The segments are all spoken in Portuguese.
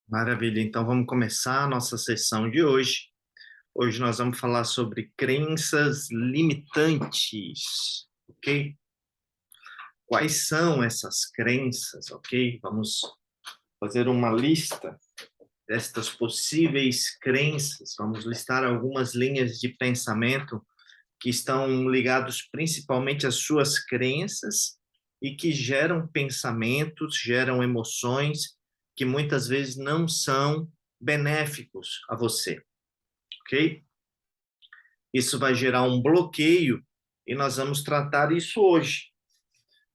Maravilha, então vamos começar a nossa sessão de hoje. Hoje nós vamos falar sobre crenças limitantes, ok? Quais são essas crenças, ok? Vamos fazer uma lista destas possíveis crenças. Vamos listar algumas linhas de pensamento que estão ligados principalmente às suas crenças e que geram pensamentos, geram emoções que muitas vezes não são benéficos a você, ok? Isso vai gerar um bloqueio e nós vamos tratar isso hoje.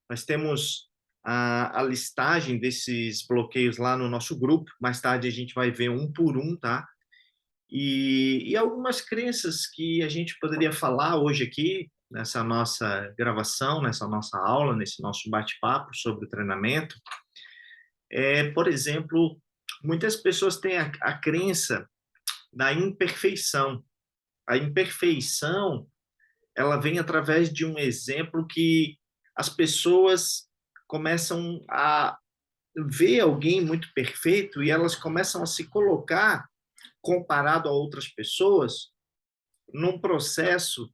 Nós temos a listagem desses bloqueios lá no nosso grupo. Mais tarde a gente vai ver um por um, tá? E algumas crenças que a gente poderia falar hoje aqui, nessa nossa gravação, nessa nossa aula, nesse nosso bate-papo sobre o treinamento, por exemplo, muitas pessoas têm a crença da imperfeição. A imperfeição, ela vem através de um exemplo que as pessoas começam a ver alguém muito perfeito e elas começam a se colocar comparado a outras pessoas num processo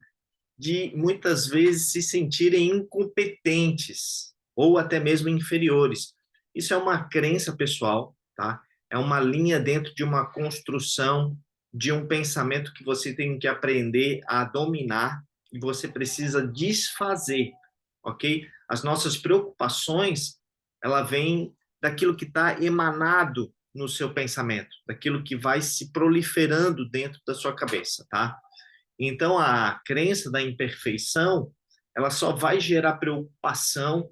de muitas vezes se sentirem incompetentes ou até mesmo inferiores. Isso é uma crença pessoal, tá? É uma linha dentro de uma construção de um pensamento que você tem que aprender a dominar e você precisa desfazer, ok? As nossas preocupações, ela vem daquilo que está emanado no seu pensamento, daquilo que vai se proliferando dentro da sua cabeça, tá? Então, a crença da imperfeição, ela só vai gerar preocupação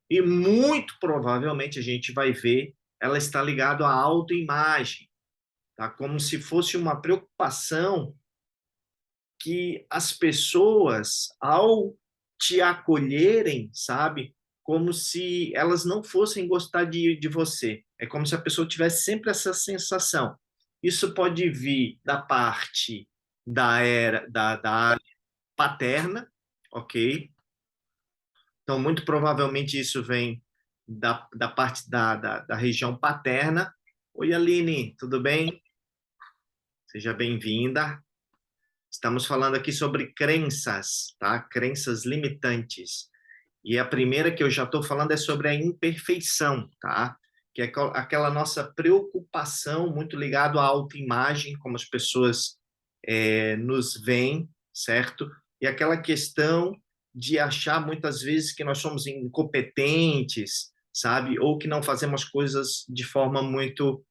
e muito provavelmente a gente vai ver ela está ligada à autoimagem, tá? Como se fosse uma preocupação que as pessoas, ao te acolherem, sabe, como se elas não fossem gostar de você. É como se a pessoa tivesse sempre essa sensação. Isso pode vir da parte da paterna, ok? Então, muito provavelmente isso vem da parte da região paterna. Oi, Aline, tudo bem? Seja bem-vinda. Estamos falando aqui sobre crenças, tá? Crenças limitantes. E a primeira que eu já estou falando é sobre a imperfeição, tá? Que é aquela nossa preocupação muito ligado à autoimagem, como as pessoas nos veem, certo? E aquela questão de achar muitas vezes que nós somos incompetentes, sabe? Ou que não fazemos coisas de forma muito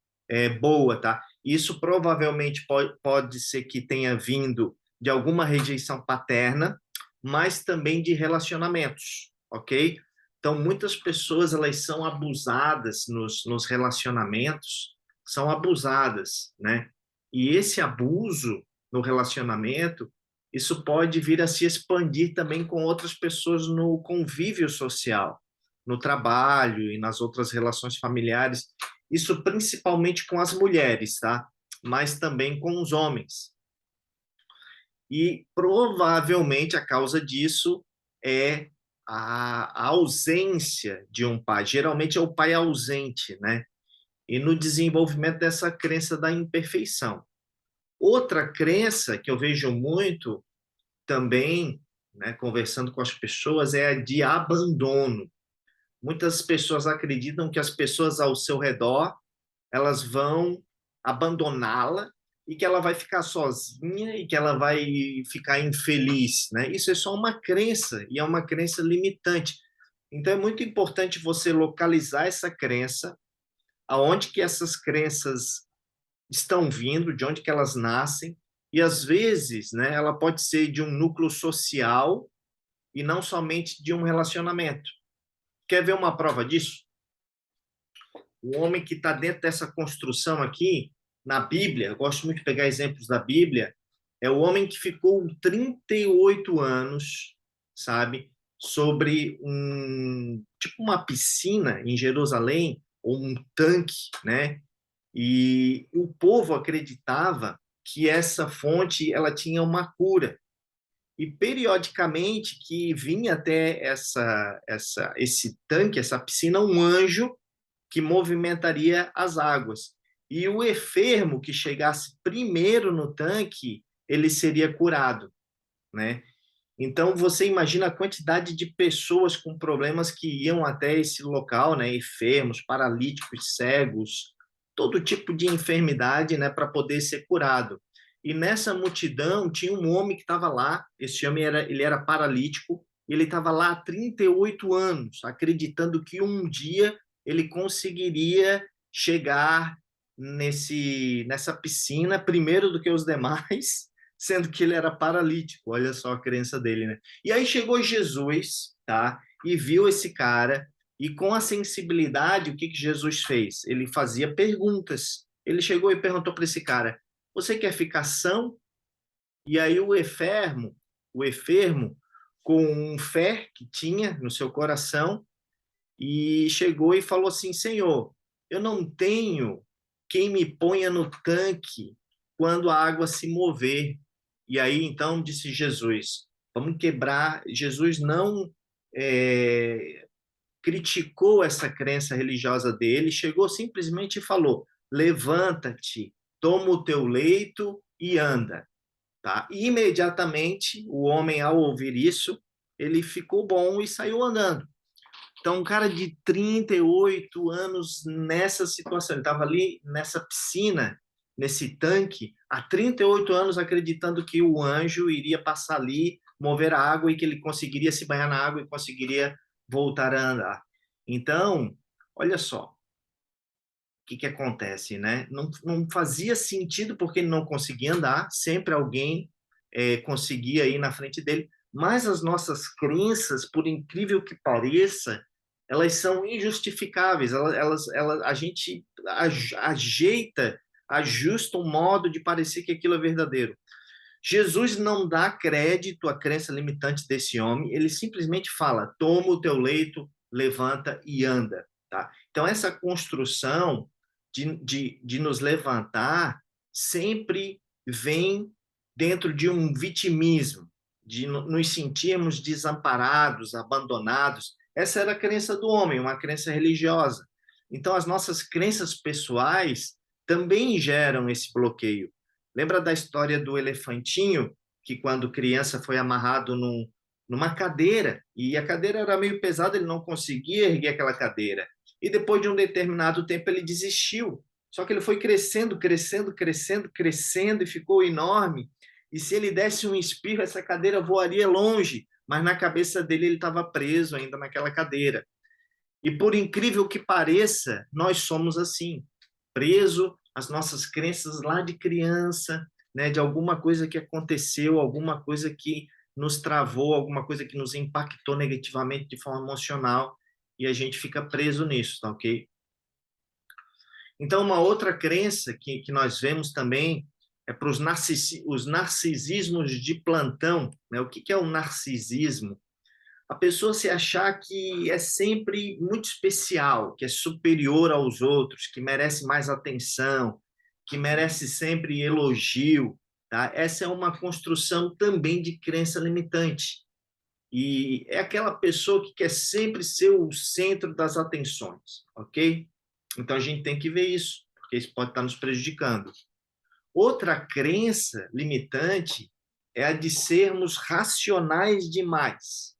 boa, tá? Isso provavelmente pode ser que tenha vindo de alguma rejeição paterna, mas também de relacionamentos, ok? Então, muitas pessoas, elas são abusadas nos relacionamentos, são abusadas, né? E esse abuso no relacionamento, isso pode vir a se expandir também com outras pessoas no convívio social, no trabalho e nas outras relações familiares. Isso principalmente com as mulheres, tá? Mas também com os homens. E provavelmente a causa disso é a ausência de um pai. Geralmente é o pai ausente, né? E no desenvolvimento dessa crença da imperfeição. Outra crença que eu vejo muito também, né, conversando com as pessoas, é a de abandono. Muitas pessoas acreditam que as pessoas ao seu redor, elas vão abandoná-la e que ela vai ficar sozinha e que ela vai ficar infeliz, né? Isso é só uma crença e é uma crença limitante. Então é muito importante você localizar essa crença, aonde que essas crenças estão vindo, de onde que elas nascem, e às vezes, né, ela pode ser de um núcleo social e não somente de um relacionamento. Quer ver uma prova disso? O homem que está dentro dessa construção aqui, na Bíblia, eu gosto muito de pegar exemplos da Bíblia, é o homem que ficou 38 anos, sabe, sobre tipo uma piscina em Jerusalém, ou um tanque, né? E o povo acreditava que essa fonte ela tinha uma cura. E periodicamente que vinha até esse tanque, essa piscina, um anjo que movimentaria as águas. e o enfermo que chegasse primeiro no tanque, ele seria curado, né? Então, você imagina a quantidade de pessoas com problemas que iam até esse local, né? Enfermos, paralíticos, cegos, todo tipo de enfermidade, né? Para poder ser curado. E nessa multidão tinha um homem que estava lá, esse homem ele era paralítico, ele estava lá há 38 anos, acreditando que um dia ele conseguiria chegar nessa piscina primeiro do que os demais, sendo que ele era paralítico. Olha só a crença dele, né? E aí chegou Jesus, tá? E viu esse cara, e com a sensibilidade, o que que Jesus fez? Ele fazia perguntas. Ele chegou e perguntou para esse cara: "Você quer ficar são?" E aí o enfermo, com fé que tinha no seu coração, e chegou e falou assim: "Senhor, eu não tenho quem me ponha no tanque quando a água se mover." E aí então disse Jesus: vamos quebrar. Jesus não criticou essa crença religiosa dele, chegou simplesmente e falou: levanta-te, toma o teu leito e anda. Tá? E imediatamente o homem, ao ouvir isso, ele ficou bom e saiu andando. Então, um cara de 38 anos nessa situação, ele estava ali nessa piscina, nesse tanque, há 38 anos acreditando que o anjo iria passar ali, mover a água e que ele conseguiria se banhar na água e conseguiria voltar a andar. Então, olha só, o que que acontece, né? Não fazia sentido porque ele não conseguia andar, sempre alguém conseguia ir na frente dele, mas as nossas crenças, por incrível que pareça, elas são injustificáveis. A gente ajeita, ajusta um modo de parecer que aquilo é verdadeiro. Jesus não dá crédito à crença limitante desse homem, ele simplesmente fala: toma o teu leito, levanta e anda. Tá? Então, essa construção de nos levantar sempre vem dentro de um vitimismo, de nos sentirmos desamparados, abandonados. Essa era a crença do homem, uma crença religiosa. Então, as nossas crenças pessoais também geram esse bloqueio. Lembra da história do elefantinho, que quando criança foi amarrado numa cadeira, e a cadeira era meio pesada, ele não conseguia erguer aquela cadeira. E depois de um determinado tempo ele desistiu. Só que ele foi crescendo, crescendo, crescendo, crescendo e ficou enorme. E se ele desse um espirro, essa cadeira voaria longe, mas na cabeça dele ele estava preso ainda naquela cadeira. E por incrível que pareça, nós somos assim, preso às nossas crenças lá de criança, né, de alguma coisa que aconteceu, alguma coisa que nos travou, alguma coisa que nos impactou negativamente de forma emocional, e a gente fica preso nisso, tá ok? Então, uma outra crença que nós vemos também é para os narcisismos de plantão, né? O que é o narcisismo? A pessoa se achar que é sempre muito especial, que é superior aos outros, que merece mais atenção, que merece sempre elogio, tá? Essa é uma construção também de crença limitante. E é aquela pessoa que quer sempre ser o centro das atenções, ok? Então a gente tem que ver isso, porque isso pode estar nos prejudicando. Outra crença limitante é a de sermos racionais demais,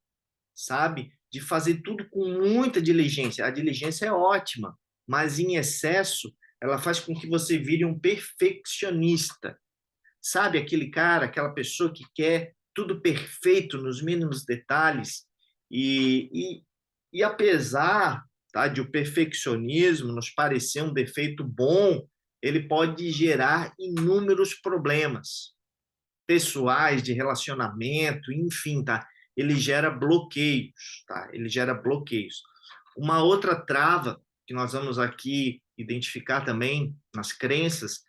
sabe? De fazer tudo com muita diligência. A diligência é ótima, mas em excesso, ela faz com que você vire um perfeccionista. Sabe aquele cara, aquela pessoa que quer tudo perfeito nos mínimos detalhes? E apesar, tá, de o perfeccionismo nos parecer um defeito bom, ele pode gerar inúmeros problemas pessoais, de relacionamento, enfim, tá? Ele gera bloqueios, tá? Ele gera bloqueios. Uma outra trava que nós vamos aqui identificar também nas crenças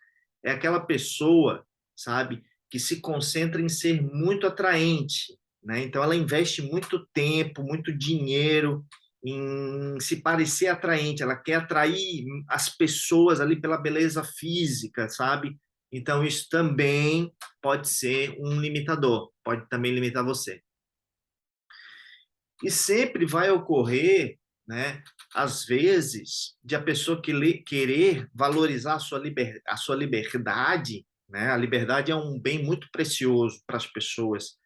é aquela pessoa, sabe, que se concentra em ser muito atraente, né? Então ela investe muito tempo, muito dinheiro em se parecer atraente, ela quer atrair as pessoas ali pela beleza física, sabe? Então isso também pode ser um limitador, pode também limitar você. E sempre vai ocorrer, né, às vezes, de a pessoa querer valorizar a sua liberdade, né? A liberdade é um bem muito precioso para as pessoas,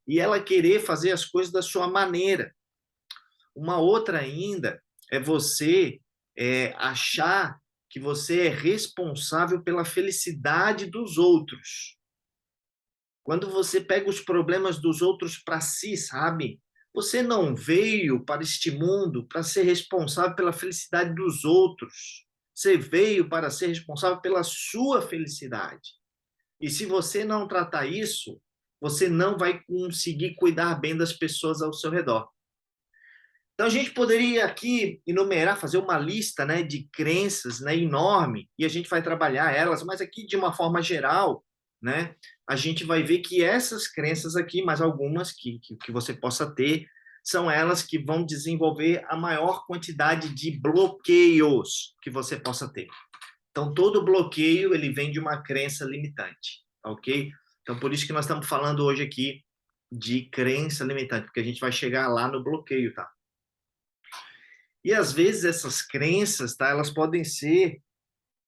e ela querer fazer as coisas da sua maneira. Uma outra ainda é você achar que você é responsável pela felicidade dos outros. Quando você pega os problemas dos outros para si, sabe? Você não veio para este mundo para ser responsável pela felicidade dos outros. Você veio para ser responsável pela sua felicidade. E se você não tratar isso, você não vai conseguir cuidar bem das pessoas ao seu redor. Então a gente poderia aqui enumerar, fazer uma lista, né, de crenças, né, enorme, e a gente vai trabalhar elas, mas aqui de uma forma geral, né, a gente vai ver que essas crenças aqui, mais algumas que você possa ter, são elas que vão desenvolver a maior quantidade de bloqueios que você possa ter. Então todo bloqueio ele vem de uma crença limitante, tá ok? Então por isso que nós estamos falando hoje aqui de crença limitante, porque a gente vai chegar lá no bloqueio, tá? E às vezes essas crenças, tá, elas podem ser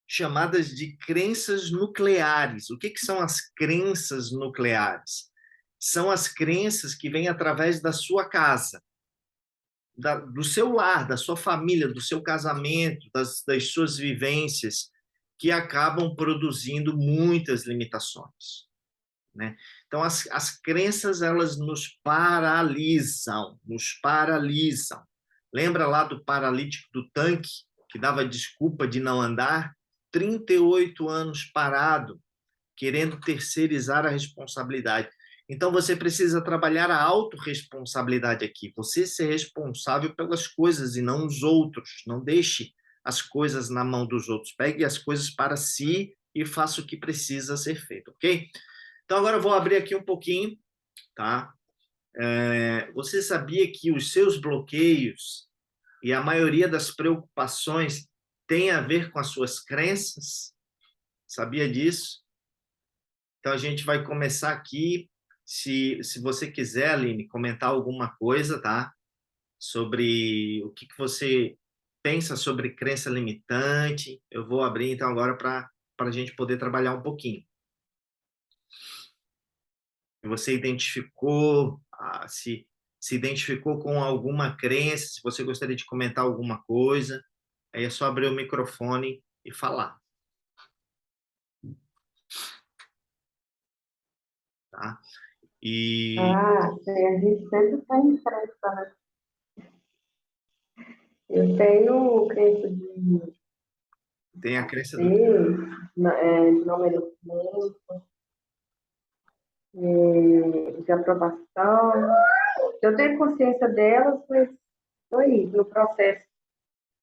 chamadas de crenças nucleares. O que que são as crenças nucleares? São as crenças que vêm através da sua casa, do seu lar, da sua família, do seu casamento, das suas vivências, que acabam produzindo muitas limitações, né? Então, as crenças, elas nos paralisam, nos paralisam. Lembra lá do paralítico do tanque, que dava desculpa de não andar? 38 anos parado, querendo terceirizar a responsabilidade. Então, você precisa trabalhar a autorresponsabilidade aqui. Você ser responsável pelas coisas e não os outros. Não deixe as coisas na mão dos outros. Pegue as coisas para si e faça o que precisa ser feito, ok? Então, agora eu vou abrir aqui um pouquinho, tá? Você sabia que os seus bloqueios e a maioria das preocupações tem a ver com as suas crenças? Sabia disso? Então, a gente vai começar aqui. Se você quiser, Aline, comentar alguma coisa, tá? Sobre o que você pensa sobre crença limitante, eu vou abrir então agora para a gente poder trabalhar um pouquinho. Você identificou, se identificou com alguma crença, se você gostaria de comentar alguma coisa, aí é só abrir o microfone e falar, tá? E A gente sempre tem crença, né? Eu tenho crença de tem a crença do... ser, de não merecimento, de aprovação. Eu tenho consciência delas, mas estou aí, no processo,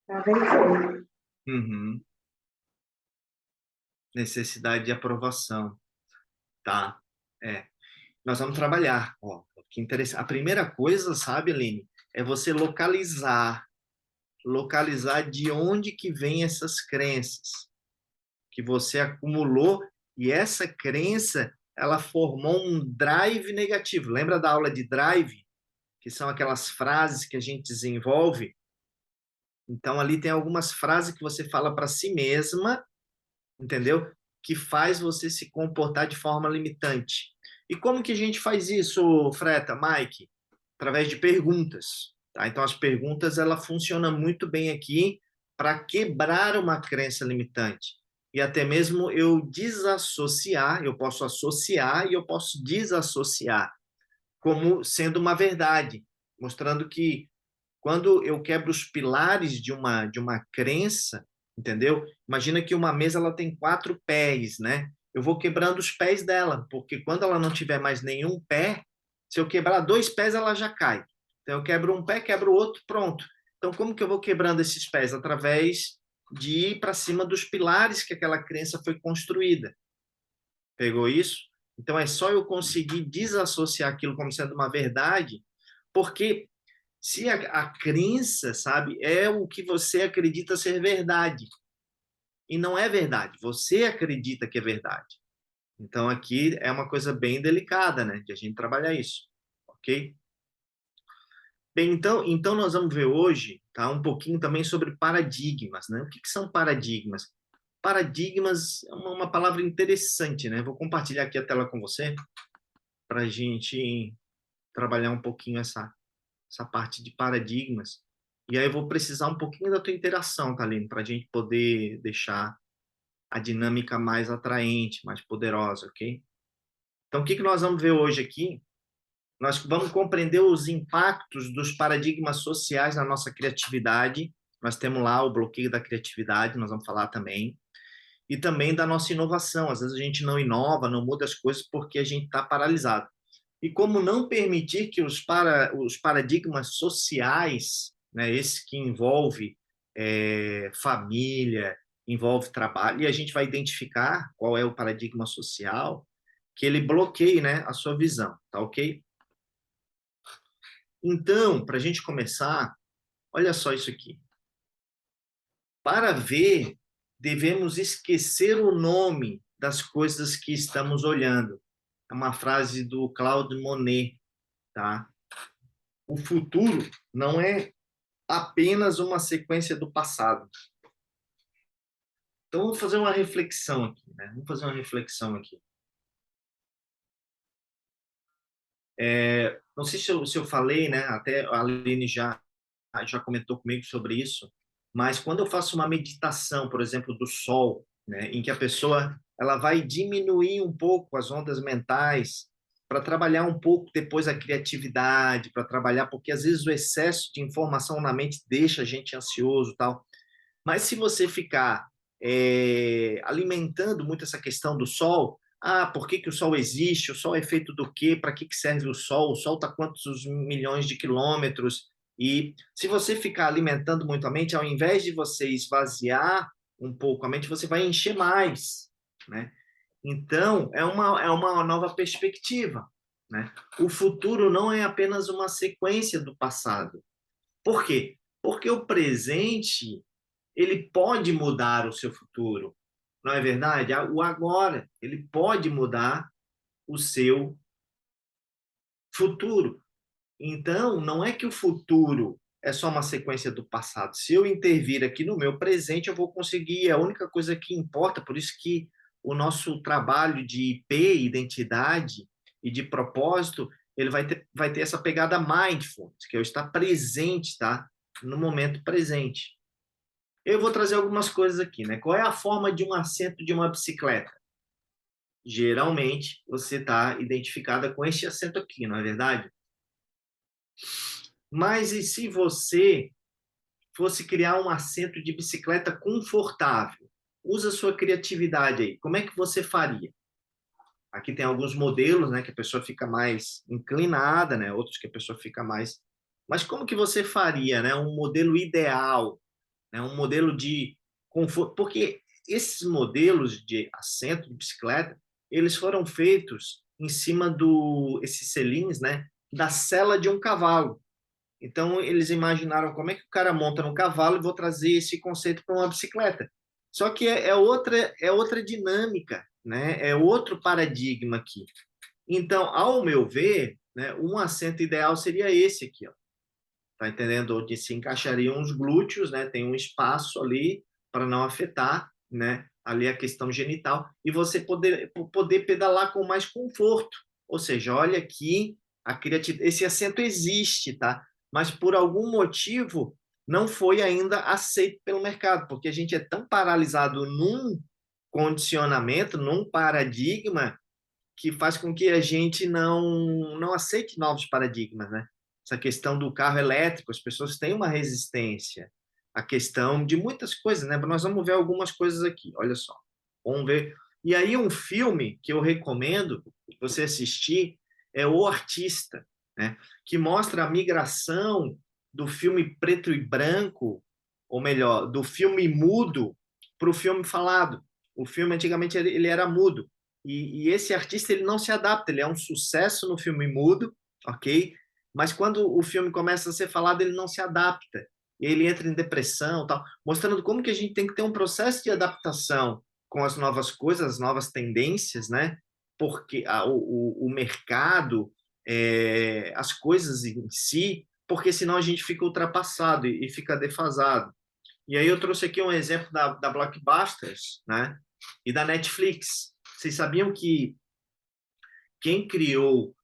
para vencer. Uhum. Necessidade de aprovação, tá? É. Nós vamos trabalhar, ó, que interessante. A primeira coisa, sabe, Aline, é você localizar de onde que vem essas crenças que você acumulou, e essa crença, ela formou um drive negativo. Lembra da aula de drive, que são aquelas frases que a gente desenvolve? Então ali tem algumas frases que você fala para si mesma, entendeu? Que faz você se comportar de forma limitante. E como que a gente faz isso, Freta, Mike? Através de perguntas, tá? Então as perguntas ela funciona muito bem aqui para quebrar uma crença limitante. E até mesmo eu desassociar, eu posso associar e eu posso desassociar como sendo uma verdade, mostrando que quando eu quebro os pilares de uma crença, entendeu? Imagina que uma mesa ela tem 4 pés, né? Eu vou quebrando os pés dela, porque quando ela não tiver mais nenhum pé, se eu quebrar 2 pés, ela já cai. Então eu quebro um pé, quebro o outro, pronto. Então como que eu vou quebrando esses pés? Através de ir para cima dos pilares que aquela crença foi construída. Pegou isso? Então é só eu conseguir desassociar aquilo como sendo uma verdade, porque se a crença, sabe, é o que você acredita ser verdade. E não é verdade. Você acredita que é verdade. Então, aqui é uma coisa bem delicada, né? De a gente trabalhar isso. Ok? Bem, então nós vamos ver hoje, tá, um pouquinho também sobre paradigmas, né? O que são paradigmas? Paradigmas é uma palavra interessante, né? Vou compartilhar aqui a tela com você para a gente trabalhar um pouquinho essa parte de paradigmas. E aí eu vou precisar um pouquinho da tua interação, Taline, para a gente poder deixar a dinâmica mais atraente, mais poderosa, ok? Então, o que nós vamos ver hoje aqui? Nós vamos compreender os impactos dos paradigmas sociais na nossa criatividade. Nós temos lá o bloqueio da criatividade, nós vamos falar também. E também da nossa inovação. Às vezes a gente não inova, não muda as coisas porque a gente está paralisado. E como não permitir que os paradigmas sociais, né, esse que envolve família, envolve trabalho, e a gente vai identificar qual é o paradigma social, que ele bloqueie, né, a sua visão, tá ok? Então, para a gente começar, olha só isso aqui. Para ver, devemos esquecer o nome das coisas que estamos olhando. É uma frase do Claude Monet, tá? O futuro não é apenas uma sequência do passado. Então, vamos fazer uma reflexão aqui, né? Vamos fazer uma reflexão aqui. Não sei se eu falei, né? Até a Aline já comentou comigo sobre isso, mas quando eu faço uma meditação, por exemplo, do sol, né, em que a pessoa ela vai diminuir um pouco as ondas mentais para trabalhar um pouco depois a criatividade, para trabalhar, porque às vezes o excesso de informação na mente deixa a gente ansioso, tal. Mas se você ficar alimentando muito essa questão do sol, por que que o sol existe? O sol é feito do quê? Para que que serve o sol? O sol está quantos milhões de quilômetros? E se você ficar alimentando muito a mente, ao invés de você esvaziar um pouco a mente, você vai encher mais, né? Então, é uma nova perspectiva, né? O futuro não é apenas uma sequência do passado. Por quê? Porque o presente ele pode mudar o seu futuro, não é verdade? O agora, ele pode mudar o seu futuro. Então, não é que o futuro é só uma sequência do passado. Se eu intervir aqui no meu presente, eu vou conseguir. É a única coisa que importa. Por isso que o nosso trabalho de IP, identidade e de propósito, ele vai ter essa pegada mindfulness, que é eu estar presente, tá? No momento presente. Eu vou trazer algumas coisas aqui, né? Qual é a forma de um assento de uma bicicleta? Geralmente, você está identificada com este assento aqui, não é verdade? Mas e se você fosse criar um assento de bicicleta confortável? Usa sua criatividade aí. Como é que você faria? Aqui tem alguns modelos, né, que a pessoa fica mais inclinada, né? Outros que a pessoa fica mais. Mas como que você faria, né? Um modelo ideal, né? Um modelo de conforto, porque esses modelos de assento de bicicleta, eles foram feitos em cima esses selins, né? Da sela de um cavalo. Então, eles imaginaram como é que o cara monta no cavalo e vou trazer esse conceito para uma bicicleta. Só que é outra dinâmica, né? É outro paradigma aqui. Então, ao meu ver, né, um assento ideal seria esse aqui, ó. Tá entendendo? Onde se encaixariam os glúteos, né? Tem um espaço ali para não afetar, né? Ali a questão genital e você poder pedalar com mais conforto. Ou seja, olha aqui a criatividade. Esse assento existe, tá? Mas por algum motivo não foi ainda aceito pelo mercado, porque a gente é tão paralisado num condicionamento, num paradigma que faz com que a gente não aceite novos paradigmas, né? Essa questão do carro elétrico, as pessoas têm uma resistência. A questão de muitas coisas, né? Nós vamos ver algumas coisas aqui, olha só. Vamos ver. E aí um filme que eu recomendo você assistir é O Artista, né? Que mostra a migração do filme preto e branco, ou melhor, do filme mudo para o filme falado. O filme antigamente ele era mudo. E esse artista ele não se adapta, ele é um sucesso no filme mudo, ok? Mas quando o filme começa a ser falado, ele não se adapta. Ele entra em depressão, tal, mostrando como que a gente tem que ter um processo de adaptação com as novas coisas, as novas tendências, né? Porque o mercado, as coisas em si, porque senão a gente fica ultrapassado e fica defasado. E aí eu trouxe aqui um exemplo da Blockbusters, né? E da Netflix. Vocês sabiam que quem criou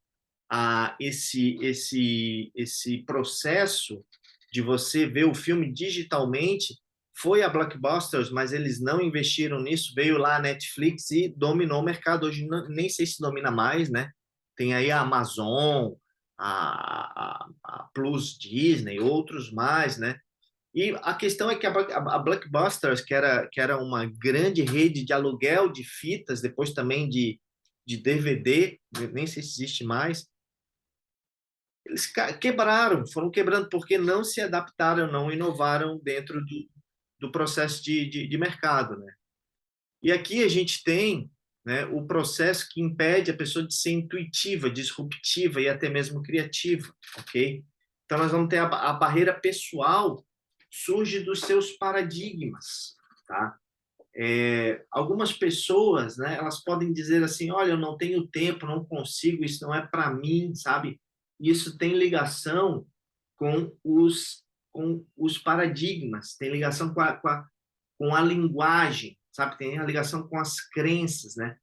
esse processo de você ver o filme digitalmente foi a Blockbusters, mas eles não investiram nisso. Veio lá a Netflix e dominou o mercado. Hoje nem sei se domina mais, né? Tem aí a Amazon, a Plus Disney, outros mais, né? E a questão é que a Blockbusters, que era uma grande rede de aluguel de fitas, depois também de DVD, nem sei se existe mais, eles quebraram, foram quebrando porque não se adaptaram, não inovaram dentro do processo de mercado, né? E aqui a gente tem, né, o processo que impede a pessoa de ser intuitiva, disruptiva e até mesmo criativa, ok? Então nós vamos ter a barreira pessoal surge dos seus paradigmas, tá? Algumas pessoas, né, elas podem dizer assim, olha, eu não tenho tempo, não consigo, isso não é para mim, sabe? Isso tem ligação com os paradigmas, tem ligação com a linguagem, sabe? Tem a ligação com as crenças, né?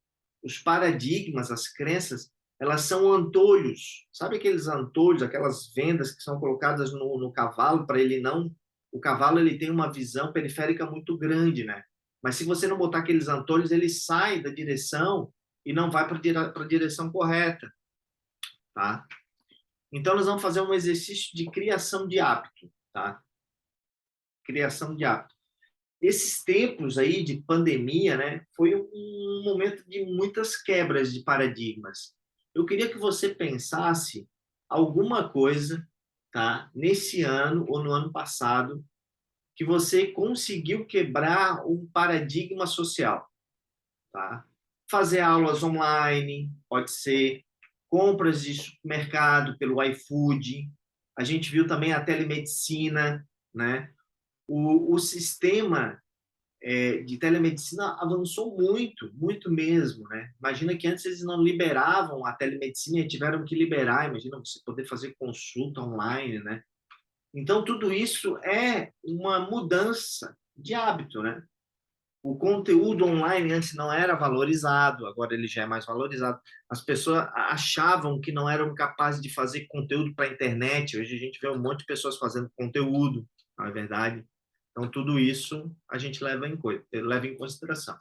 Os paradigmas, as crenças, elas são antolhos. Sabe aqueles antolhos, aquelas vendas que são colocadas no cavalo para ele não... O cavalo ele tem uma visão periférica muito grande, né? Mas se você não botar aqueles antolhos, ele sai da direção e não vai para a direção correta, tá? Então, nós vamos fazer um exercício de criação de hábito, tá? Criação de hábito. Esses tempos aí de pandemia, né, foi um momento de muitas quebras de paradigmas. Eu queria que você pensasse alguma coisa, tá, nesse ano ou no ano passado, que você conseguiu quebrar um paradigma social, tá? Fazer aulas online, pode ser compras de supermercado pelo iFood. A gente viu também a telemedicina, né? O sistema de telemedicina avançou muito, muito mesmo, né? Imagina que antes eles não liberavam a telemedicina e tiveram que liberar. Imagina você poder fazer consulta online, né? Então, tudo isso é uma mudança de hábito, né? O conteúdo online antes não era valorizado, agora ele já é mais valorizado. As pessoas achavam que não eram capazes de fazer conteúdo para a internet. Hoje a gente vê um monte de pessoas fazendo conteúdo, não é verdade? Então, tudo isso a gente leva em consideração.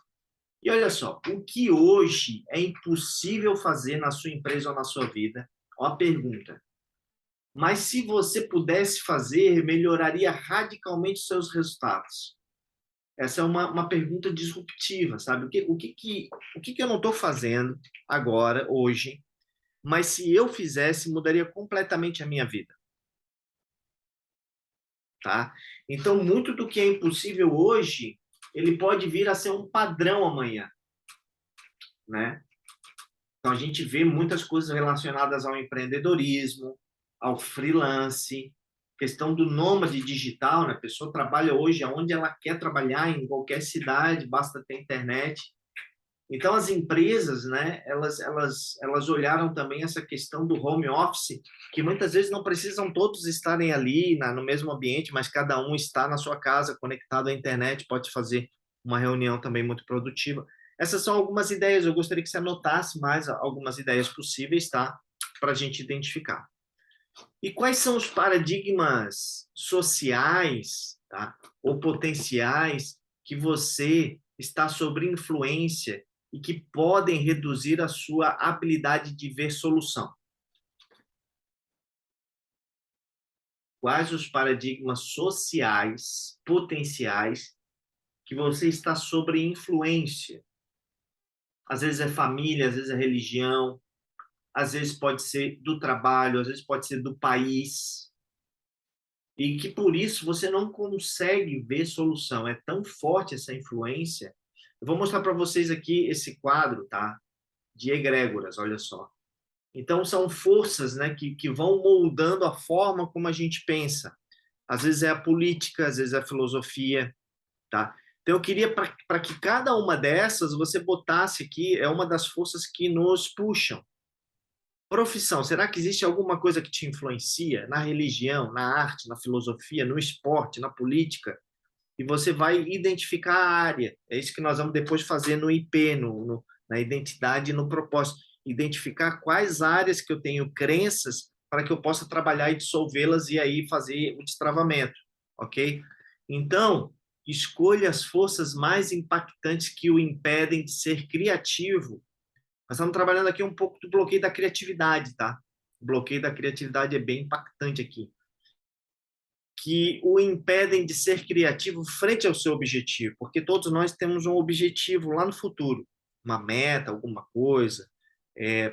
E olha só, o que hoje é impossível fazer na sua empresa ou na sua vida? Ó a pergunta. Mas se você pudesse fazer, melhoraria radicalmente seus resultados. Essa é uma pergunta disruptiva, sabe? O que eu não estou fazendo agora, hoje, mas se eu fizesse, mudaria completamente a minha vida, tá? Então, muito do que é impossível hoje, ele pode vir a ser um padrão amanhã, né? Então, a gente vê muitas coisas relacionadas ao empreendedorismo, ao freelance, questão do nômade digital, né? A pessoa trabalha hoje aonde ela quer trabalhar, em qualquer cidade, basta ter internet. Então, as empresas, né, elas olharam também essa questão do home office, que muitas vezes não precisam todos estarem ali no mesmo ambiente, mas cada um está na sua casa, conectado à internet, pode fazer uma reunião também muito produtiva. Essas são algumas ideias, eu gostaria que você anotasse mais algumas ideias possíveis, tá? Para a gente identificar. E quais são os paradigmas sociais, tá? Ou potenciais que você está sob influência e que podem reduzir a sua habilidade de ver solução? Quais os paradigmas sociais potenciais que você está sob influência? Às vezes é família, às vezes é religião, às vezes pode ser do trabalho, às vezes pode ser do país, e que por isso você não consegue ver solução. É tão forte essa influência. Eu vou mostrar para vocês aqui esse quadro, tá? De egrégoras, olha só. Então, são forças, né, que vão moldando a forma como a gente pensa. Às vezes é a política, às vezes é a filosofia, tá? Então, eu queria para que cada uma dessas você botasse aqui, é uma das forças que nos puxam, Profissão, será que existe alguma coisa que te influencia na religião, na arte, na filosofia, no esporte, na política? E você vai identificar a área. É isso que nós vamos depois fazer no IP, na identidade e no propósito. Identificar quais áreas que eu tenho crenças para que eu possa trabalhar e dissolvê-las e aí fazer o destravamento, ok? Então, escolha as forças mais impactantes que o impedem de ser criativo. Nós estamos trabalhando aqui um pouco do bloqueio da criatividade, tá? O bloqueio da criatividade é bem impactante aqui, que o impedem de ser criativo frente ao seu objetivo, porque todos nós temos um objetivo lá no futuro, uma meta, alguma coisa,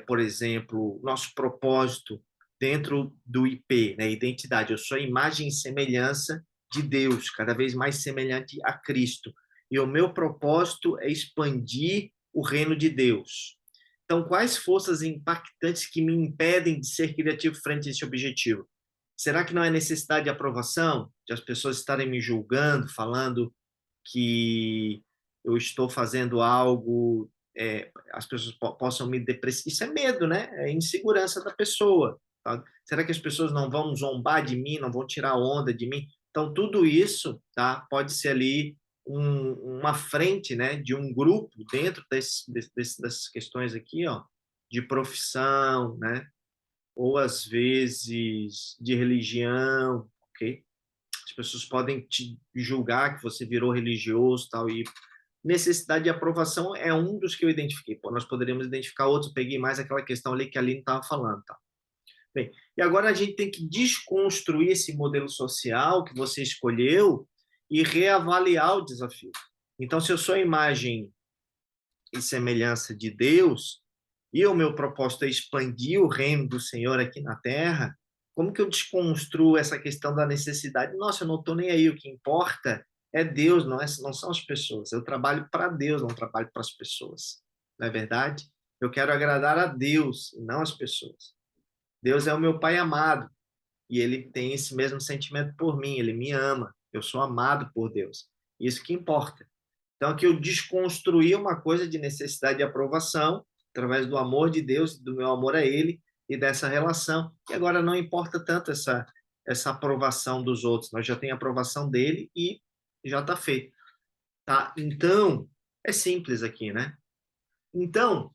por exemplo, nosso propósito dentro do IP, né? Identidade. Eu sou a imagem e semelhança de Deus, cada vez mais semelhante a Cristo. E o meu propósito é expandir o reino de Deus. Então, quais forças impactantes que me impedem de ser criativo frente a esse objetivo? Será que não é necessidade de aprovação? De as pessoas estarem me julgando, falando que eu estou fazendo algo, as pessoas possam me depreciar. Isso é medo, né? É insegurança da pessoa. Tá? Será que as pessoas não vão zombar de mim, não vão tirar onda de mim? Então, tudo isso, tá? Pode ser ali uma frente, né, de um grupo dentro dessas questões aqui, ó, de profissão, né? Ou às vezes de religião, ok? As pessoas podem te julgar que você virou religioso, tal, e necessidade de aprovação é um dos que eu identifiquei. Pô, nós poderíamos identificar outros, eu peguei mais aquela questão ali que a Aline estava falando, tá? Bem, e agora a gente tem que desconstruir esse modelo social que você escolheu e reavaliar o desafio. Então, se eu sou a imagem e semelhança de Deus, e o meu propósito é expandir o reino do Senhor aqui na Terra, como que eu desconstruo essa questão da necessidade? Nossa, eu não estou nem aí, o que importa é Deus, não são as pessoas. Eu trabalho para Deus, não trabalho para as pessoas. Não é verdade? Eu quero agradar a Deus e não as pessoas. Deus é o meu Pai amado e ele tem esse mesmo sentimento por mim, ele me ama. Eu sou amado por Deus. Isso que importa. Então, aqui eu desconstruí uma coisa de necessidade de aprovação, através do amor de Deus, do meu amor a Ele e dessa relação. E agora não importa tanto essa aprovação dos outros, nós já tem a aprovação dele e já está feito. Tá? Então, é simples aqui, né? Então,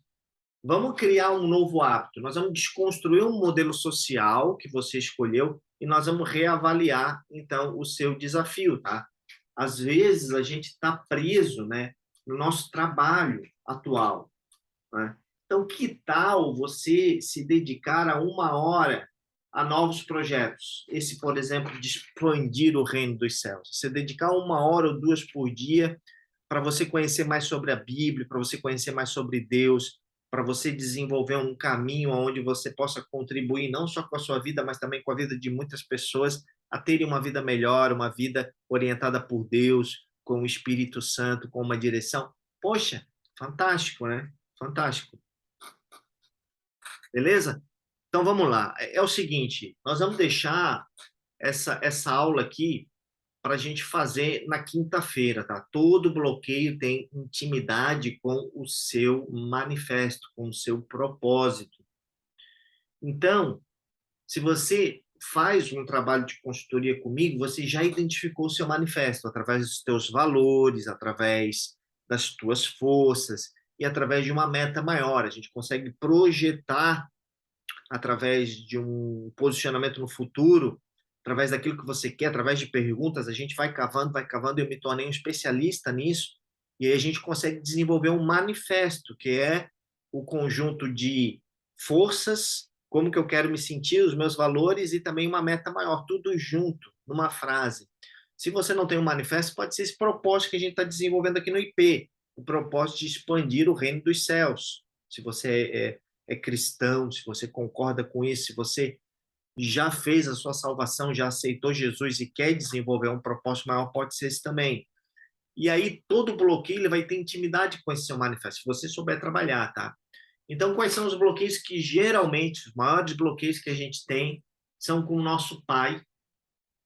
vamos criar um novo hábito. Nós vamos desconstruir um modelo social que você escolheu e nós vamos reavaliar, então, o seu desafio, tá? Às vezes a gente está preso, né, no nosso trabalho atual, né? Então, que tal você se dedicar a 1 hora a novos projetos? Esse, por exemplo, de expandir o reino dos céus. Você dedicar 1 hora ou 2 por dia para você conhecer mais sobre a Bíblia, para você conhecer mais sobre Deus, para você desenvolver um caminho onde você possa contribuir não só com a sua vida, mas também com a vida de muitas pessoas a terem uma vida melhor, uma vida orientada por Deus, com o Espírito Santo, com uma direção. Poxa, fantástico, né? Fantástico. Beleza? Então vamos lá. É o seguinte, nós vamos deixar essa aula aqui para a gente fazer na quinta-feira, tá? Todo bloqueio tem intimidade com o seu manifesto, com o seu propósito. Então, se você faz um trabalho de consultoria comigo, você já identificou o seu manifesto através dos teus valores, através das tuas forças e através de uma meta maior. A gente consegue projetar através de um posicionamento no futuro, através daquilo que você quer, através de perguntas, a gente vai cavando, e eu me tornei um especialista nisso, e aí a gente consegue desenvolver um manifesto, que é o conjunto de forças, como que eu quero me sentir, os meus valores e também uma meta maior, tudo junto, numa frase. Se você não tem um manifesto, pode ser esse propósito que a gente está desenvolvendo aqui no IP, o propósito de expandir o reino dos céus. Se você é cristão, se você concorda com isso, se você já fez a sua salvação, já aceitou Jesus e quer desenvolver um propósito maior, pode ser esse também. E aí, todo bloqueio ele vai ter intimidade com esse seu manifesto, se você souber trabalhar, tá? Então, quais são os bloqueios que geralmente, os maiores bloqueios que a gente tem, são com o nosso pai,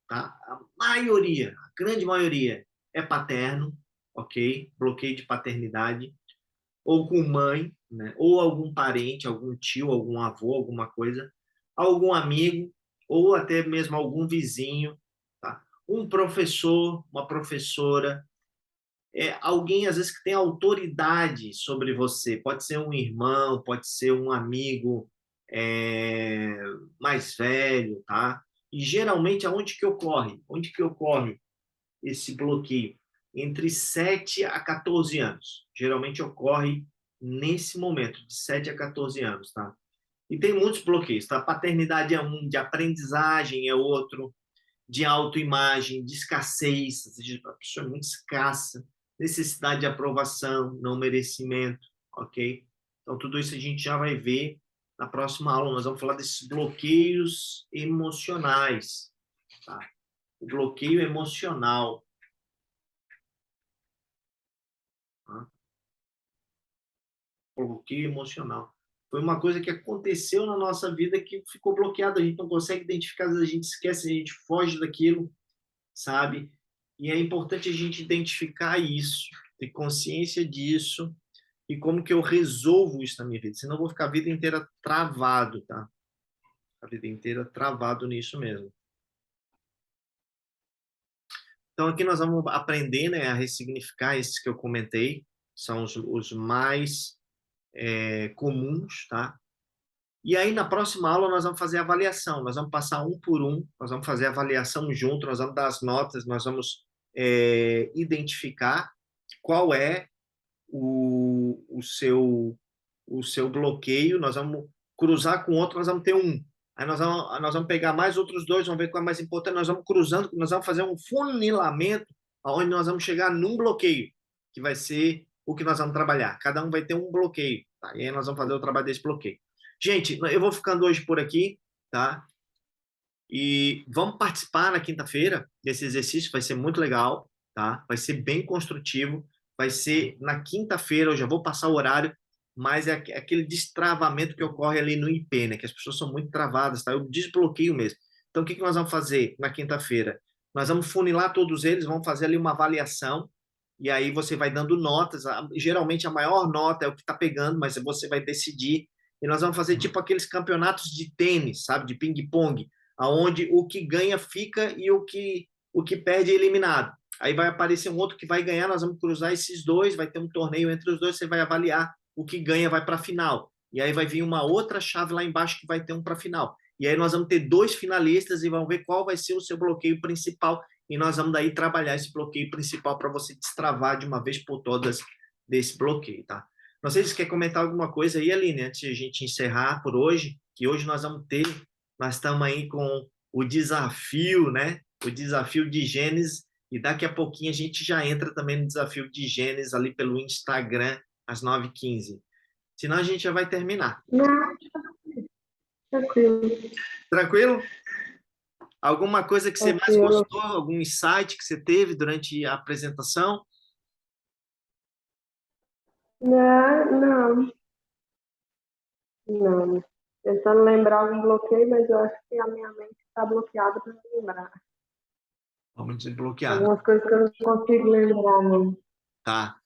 tá? A maioria, a grande maioria, é paterno, ok? Bloqueio de paternidade. ou com mãe, né? Ou algum parente, algum tio, algum avô, alguma coisa, algum amigo, ou até mesmo algum vizinho, tá? Um professor, uma professora, alguém às vezes que tem autoridade sobre você. Pode ser um irmão, pode ser um amigo é, mais velho, tá? E geralmente aonde que ocorre? Onde que ocorre esse bloqueio? Entre 7 a 14 anos. Geralmente ocorre nesse momento, de 7 a 14 anos, tá? E tem muitos bloqueios, tá? Paternidade é um, de aprendizagem é outro, de autoimagem, de escassez, ou seja, a pessoa é muito escassa, necessidade de aprovação, não merecimento, ok? Então, tudo isso a gente já vai ver na próxima aula. Nós vamos falar desses bloqueios emocionais, tá? O bloqueio emocional, tá? Bloqueio emocional. Foi uma coisa que aconteceu na nossa vida que ficou bloqueada, a gente não consegue identificar, a gente esquece, a gente foge daquilo, sabe? E é importante a gente identificar isso, ter consciência disso e como que eu resolvo isso na minha vida. Senão eu vou ficar a vida inteira travado, tá? A vida inteira travado nisso mesmo. Então aqui nós vamos aprender, né, a ressignificar esses que eu comentei, são os mais comuns, tá? E aí, na próxima aula, nós vamos fazer a avaliação. Nós vamos passar um por um, nós vamos fazer a avaliação junto, nós vamos dar as notas, nós vamos identificar qual é o seu bloqueio, nós vamos cruzar com outro, nós vamos ter um. Aí nós vamos pegar mais outros dois, vamos ver qual é mais importante, nós vamos cruzando, nós vamos fazer um funilamento, onde nós vamos chegar num bloqueio, que vai ser o que nós vamos trabalhar. Cada um vai ter um bloqueio, tá? E aí nós vamos fazer o trabalho desse bloqueio. Gente, eu vou ficando hoje por aqui, tá? E vamos participar na quinta-feira desse exercício, vai ser muito legal, tá? Vai ser bem construtivo, vai ser na quinta-feira, eu já vou passar o horário, mas é aquele destravamento que ocorre ali no IP, né? Que as pessoas são muito travadas, tá? Eu desbloqueio mesmo. Então, o que nós vamos fazer na quinta-feira? Nós vamos funilar todos eles, vamos fazer ali uma avaliação, e aí você vai dando notas. Geralmente a maior nota é o que está pegando, mas você vai decidir. E nós vamos fazer tipo aqueles campeonatos de tênis, sabe? De ping-pong, aonde o que ganha fica e o que perde é eliminado. Aí vai aparecer um outro que vai ganhar, nós vamos cruzar esses dois, vai ter um torneio entre os dois, você vai avaliar o que ganha vai para a final. E aí vai vir uma outra chave lá embaixo que vai ter um para a final. E aí nós vamos ter dois finalistas e vamos ver qual vai ser o seu bloqueio principal. E nós vamos daí trabalhar esse bloqueio principal para você destravar de uma vez por todas desse bloqueio, tá? Não sei se você quer comentar alguma coisa aí, Aline, antes de a gente encerrar por hoje, que hoje nós estamos aí com o desafio, né? O desafio de Gênesis, e daqui a pouquinho a gente já entra também no desafio de Gênesis ali pelo Instagram, às 9h15. Senão a gente já vai terminar. Não, tranquilo. Tranquilo? Alguma coisa que você mais Tranquilo. gostou? Algum insight que você teve durante a apresentação? Não. Não. Tentando lembrar algum bloqueio, mas eu acho que a minha mente está bloqueada para me lembrar. Vamos desbloquear. Algumas coisas que eu não consigo lembrar, não. Tá.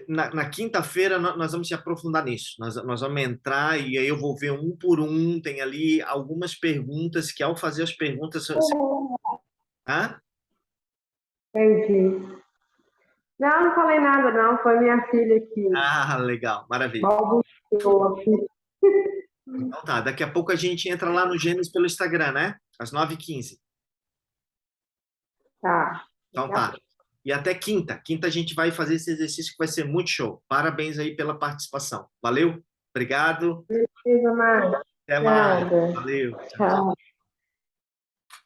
Na quinta-feira nós vamos se aprofundar nisso. Nós vamos entrar e aí eu vou ver um por um. Tem ali algumas perguntas que, ao fazer as perguntas. Hã? Entendi. Não falei nada, não. Foi minha filha que Ah, legal, maravilha. balbuciou aqui. Então tá, daqui a pouco a gente entra lá no Gênesis pelo Instagram, né? Às 9h15. Tá. Então tá. E até quinta. Quinta a gente vai fazer esse exercício que vai ser muito show. Parabéns aí pela participação. Valeu? Obrigado. Não precisa mais. Até mais. Nada. Valeu. Tchau, tchau. Tchau.